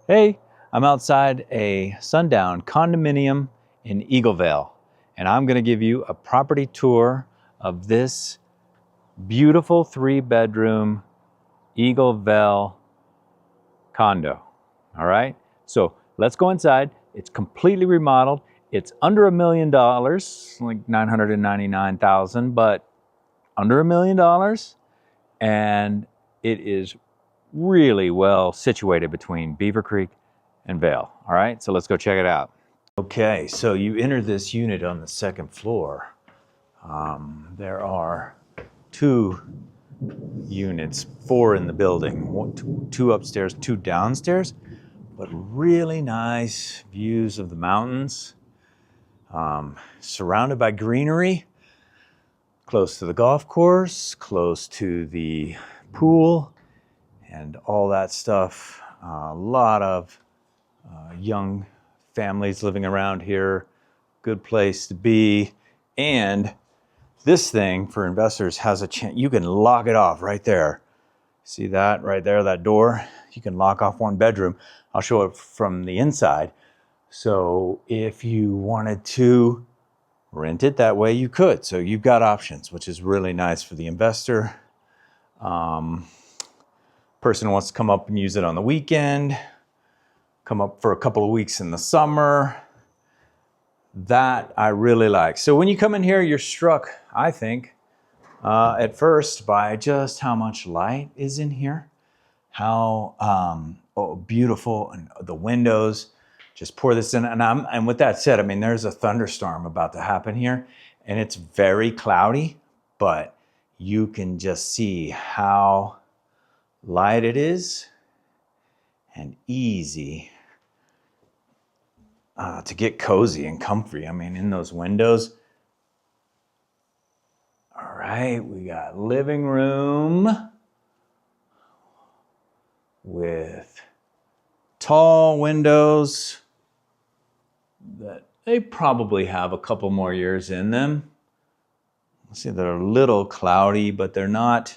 Hey, I'm outside a Sundown Condominium in EagleVail, and I'm going to give you a property tour of this beautiful 3-bedroom EagleVail condo. All right, so let's go inside. It's completely remodeled. It's under $1 million, like $999,000, but under $1 million, and it is really well situated between Beaver Creek and Vail. All right, so let's go check it out. Okay, so you enter this unit on the second floor. There are 2 units, 4 in the building, 2 upstairs, 2 downstairs, but really nice views of the mountains, surrounded by greenery, close to the golf course, close to the pool, and all that stuff. A lot of young families living around here. Good place to be. And this thing for investors has a chance. You can lock it off right there. See that right there, that door? You can lock off 1 bedroom. I'll show it from the inside. So if you wanted to rent it that way, you could. So you've got options, which is really nice for the investor. Person wants to come up and use it on the weekend, come up for a couple of weeks in the summer. That I really like. So when you come in here, you're struck, I think, at first by just how much light is in here, how beautiful, and the windows. Just pour this in, and with that said, I mean, there's a thunderstorm about to happen here, and it's very cloudy, but you can just see how light it is and easy to get cozy and comfy. I mean, in those windows. All right, we got living room with tall windows that they probably have a couple more years in them. Let's see, they're a little cloudy, but they're not.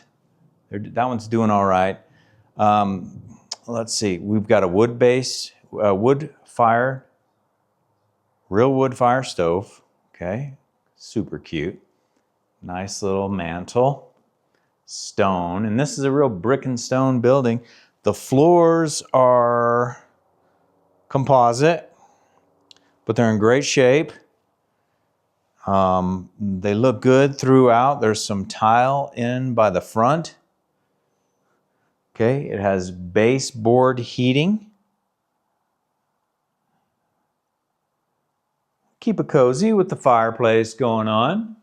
That one's doing all right. Let's see, we've got a wood base, wood fire, real wood fire stove. Okay, super cute. Nice little mantle, stone, and this is a real brick and stone building. The floors are composite, but they're in great shape. They look good throughout. There's some tile in by the front. Okay, it has baseboard heating. Keep it cozy with the fireplace going on.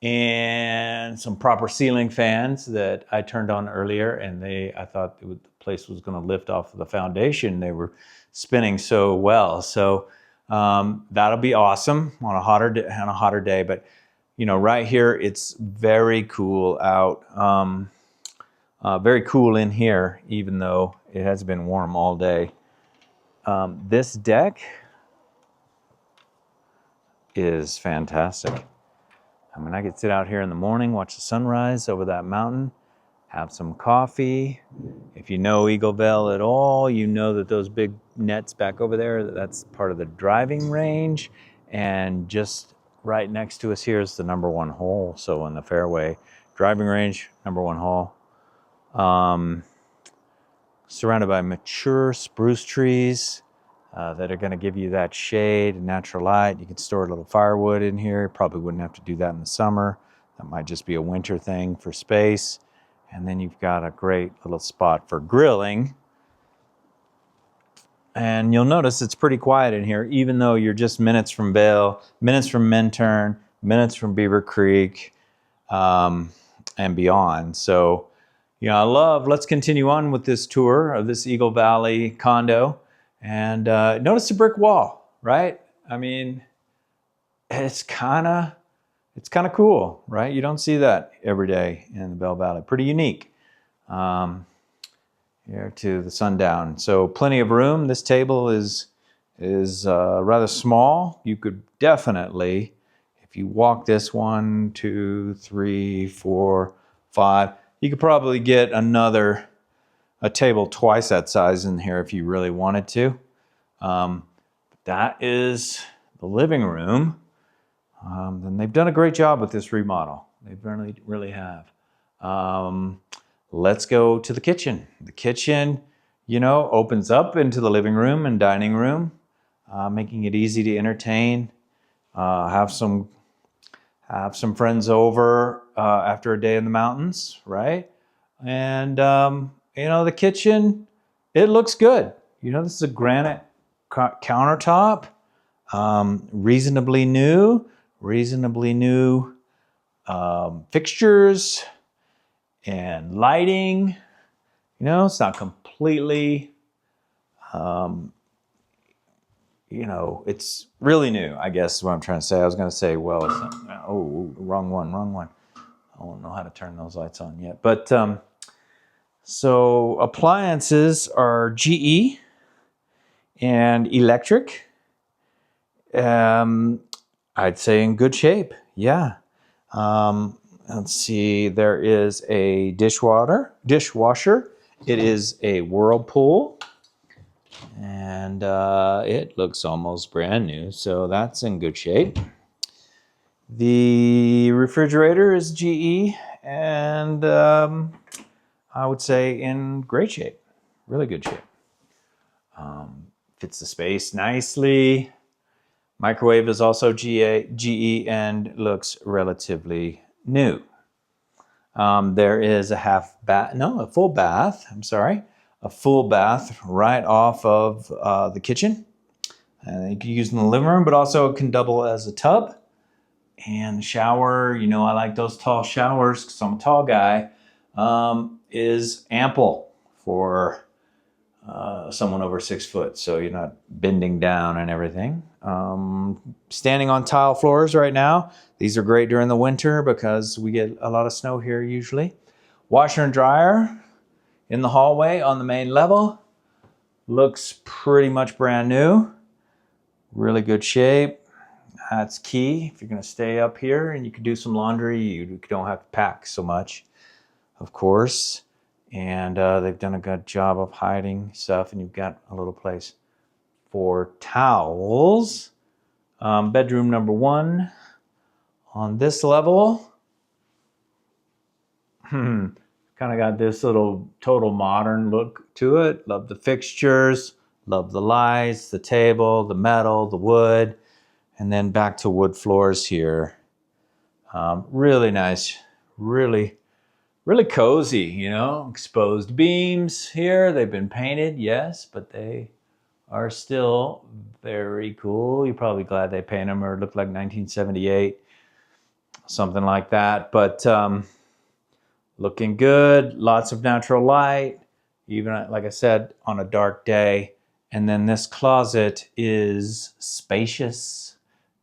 And some proper ceiling fans that I turned on earlier, and I thought the place was going to lift off of the foundation. They were spinning so well. So that'll be awesome on a hotter day. But you know, right here it's very cool out. Very cool in here, even though it has been warm all day. This deck is fantastic. I mean, I could sit out here in the morning, watch the sunrise over that mountain, have some coffee. If you know EagleVail at all, you know that those big nets back over there, that's part of the driving range. And just right next to us here is the #1 hole. So in the fairway, driving range, #1 hole. Surrounded by mature spruce trees that are going to give you that shade and natural light. You can store a little firewood in here. You probably wouldn't have to do that in the summer. That might just be a winter thing for space. And then you've got a great little spot for grilling. And you'll notice it's pretty quiet in here, even though you're just minutes from Vail, minutes from Minturn, minutes from Beaver Creek, and beyond. So, you know, let's continue on with this tour of this Eagle Valley condo. And notice the brick wall, right? I mean, it's kind of cool, right? You don't see that every day in the Vail Valley. Pretty unique. Here to the Sundown. So plenty of room. This table is rather small. You could definitely, if you walk this 1, 2, 3, 4, 5, you could probably get another a table twice that size in here if you really wanted to. That is the living room. And they've done a great job with this remodel. They really, really have. Let's go to the kitchen. The kitchen, you know, opens up into the living room and dining room, making it easy to entertain. Have some friends over after a day in the mountains, right? And you know, the kitchen, it looks good. You know, this is a granite countertop, reasonably new fixtures and lighting. You know, it's not completely, you know, it's really new, I guess is what I'm trying to say. I was going to say, well, it's not, oh, wrong one. I don't know how to turn those lights on yet. But so appliances are GE and electric. I'd say in good shape. Yeah. Let's see. There is a dishwasher. It is a Whirlpool. And it looks almost brand new, so that's in good shape. The refrigerator is GE, and I would say in great shape, really good shape. Fits the space nicely. Microwave is also GE and looks relatively new. There is a full bath. I'm sorry. A full bath right off of the kitchen. You can use in the living room, but also it can double as a tub. And the shower, you know, I like those tall showers because I'm a tall guy, is ample for someone over 6 foot. So you're not bending down and everything. Standing on tile floors right now. These are great during the winter because we get a lot of snow here usually. Washer and dryer in the hallway on the main level. Looks pretty much brand new. Really good shape. That's key. If you're going to stay up here and you can do some laundry, you don't have to pack so much, of course. And they've done a good job of hiding stuff, and you've got a little place for towels. Bedroom number 1 on this level. Kind of got this little total modern look to it. Love the fixtures, love the lights, the table, the metal, the wood, and then back to wood floors here. Really nice, really cozy, you know. Exposed beams here. They've been painted, yes, but they are still very cool. You're probably glad they painted them, or it looked like 1978, something like that. But looking good, lots of natural light, even like I said, on a dark day. And then this closet is spacious,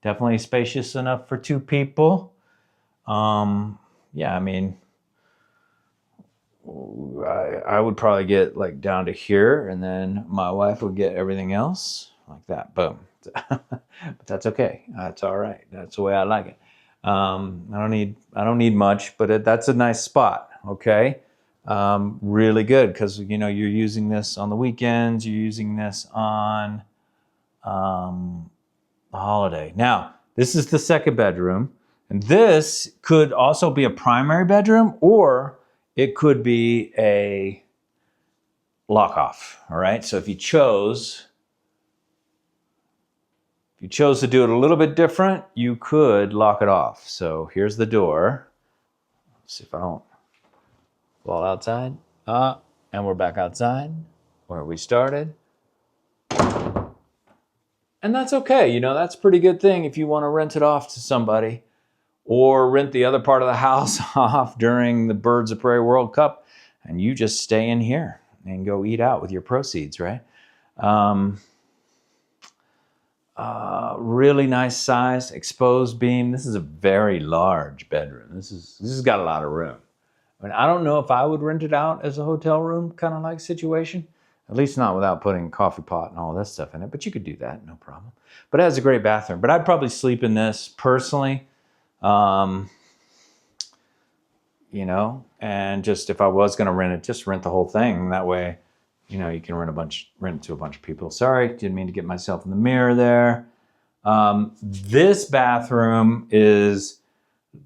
definitely spacious enough for 2 people. Yeah, I mean, I would probably get like down to here, and then my wife would get everything else like that. Boom. But that's okay. That's all right. That's the way I like it. I don't need much, but that's a nice spot. Okay. Really good because, you know, you're using this on the weekends. You're using this on the holiday. Now, this is the second bedroom, and this could also be a primary bedroom, or it could be a lock-off. All right. So if you chose to do it a little bit different, you could lock it off. So here's the door. Let's see if I don't fall outside. And we're back outside where we started. And that's okay. You know, that's a pretty good thing if you want to rent it off to somebody, or rent the other part of the house off during the Birds of Prey World Cup, and you just stay in here and go eat out with your proceeds, right? Really nice size, exposed beam. This is a very large bedroom. This has got a lot of room. I mean, I don't know if I would rent it out as a hotel room kind of like situation, at least not without putting a coffee pot and all that stuff in it, but you could do that, no problem. But it has a great bathroom. But I'd probably sleep in this personally. you know, and just if I was going to rent it, just rent the whole thing. That way, you know, you can rent it to a bunch of people. Sorry, didn't mean to get myself in the mirror there. This bathroom is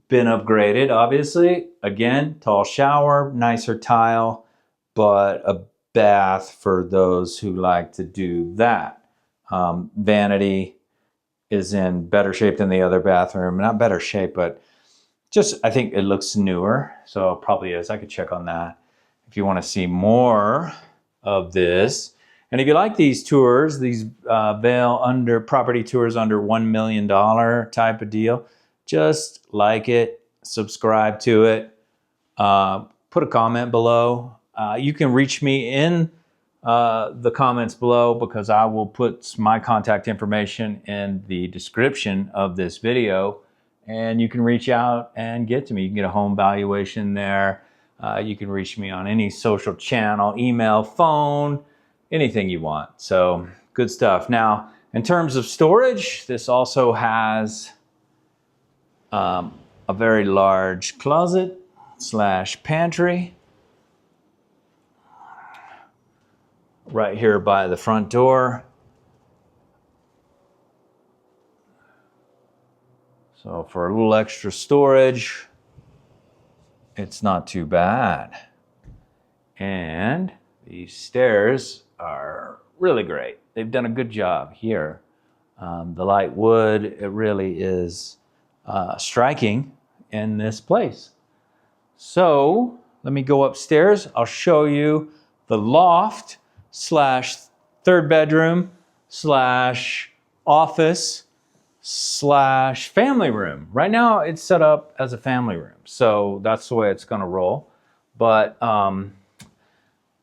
been upgraded, obviously. Again, tall shower, nicer tile, but a bath for those who like to do that. Vanity is in better shape than the other bathroom. Not better shape, but just, I think it looks newer. So it probably is. I could check on that if you want to see more of this. And if you like these tours, these Vail property tours under $1 million type of deal, just like it, subscribe to it, put a comment below. You can reach me in the comments below, because I will put my contact information in the description of this video, and you can reach out and get to me. You can get a home valuation there. You can reach me on any social channel, email, phone, anything you want. So good stuff. Now, in terms of storage, this also has a very large closet / pantry right here by the front door. So for a little extra storage, it's not too bad. And these stairs are really great. They've done a good job here. The light wood, it really is striking in this place. So let me go upstairs. I'll show you the loft / third bedroom / office / family room. Right now it's set up as a family room, so that's the way it's going to roll. But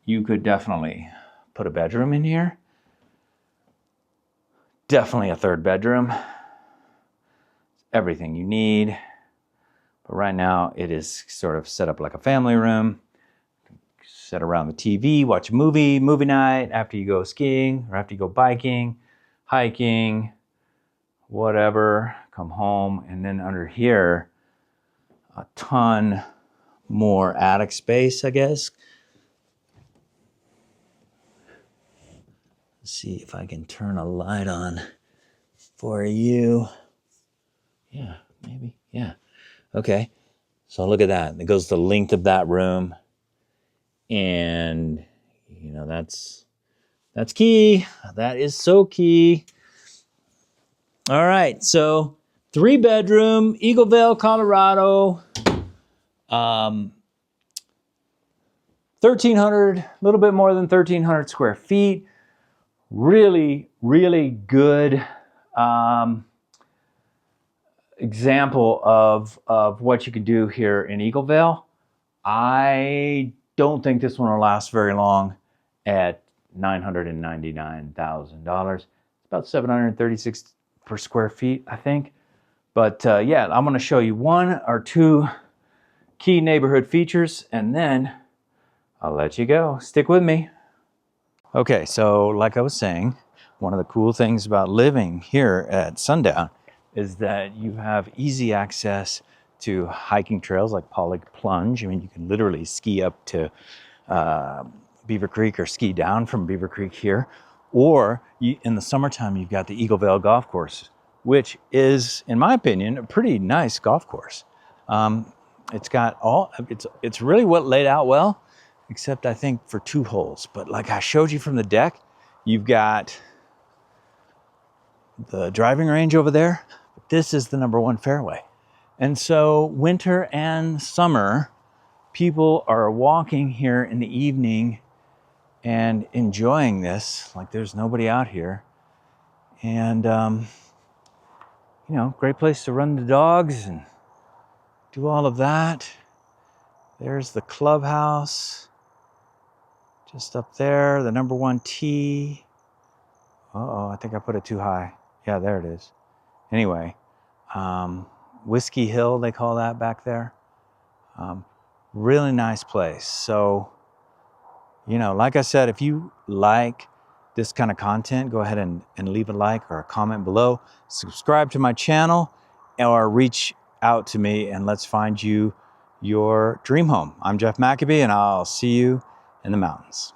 you could definitely put a bedroom in here. Definitely a third bedroom. Everything you need. But right now it is sort of set up like a family room. Sit around the TV, watch a movie night after you go skiing or after you go biking, hiking, whatever, come home. And then under here, a ton more attic space, I guess. Let's see if I can turn a light on for you. Yeah, maybe, yeah. Okay, so look at that. It goes the length of that room. And, you know, that's key. That is so key. All right, so 3-bedroom, EagleVail, Colorado. 1,300, a little bit more than 1,300 square feet. Really, really good example of what you can do here in EagleVail. I don't think this one will last very long at $999,000. It's about $736 per square feet, I think. But yeah, I'm going to show you 1 or 2 key neighborhood features, and then I'll let you go. Stick with me. Okay, so like I was saying, one of the cool things about living here at Sundown is that you have easy access to hiking trails like Pollock Plunge. I mean, you can literally ski up to Beaver Creek or ski down from Beaver Creek here. Or in the summertime, you've got the EagleVail golf course, which is, in my opinion, a pretty nice golf course. It's got it's really laid out well, except I think for 2 holes. But like I showed you from the deck, you've got the driving range over there. This is the #1 fairway. And so winter and summer, people are walking here in the evening and enjoying this like there's nobody out here. And, you know, great place to run the dogs and do all of that. There's the clubhouse just up there, the #1 tee. Uh-oh, I think I put it too high. Yeah, there it is. Anyway, Whiskey Hill, they call that back there. Really nice place. So, you know, like I said, if you like this kind of content, go ahead and leave a like or a comment below. Subscribe to my channel or reach out to me and let's find you your dream home. I'm Jeff McAbee, and I'll see you in the mountains.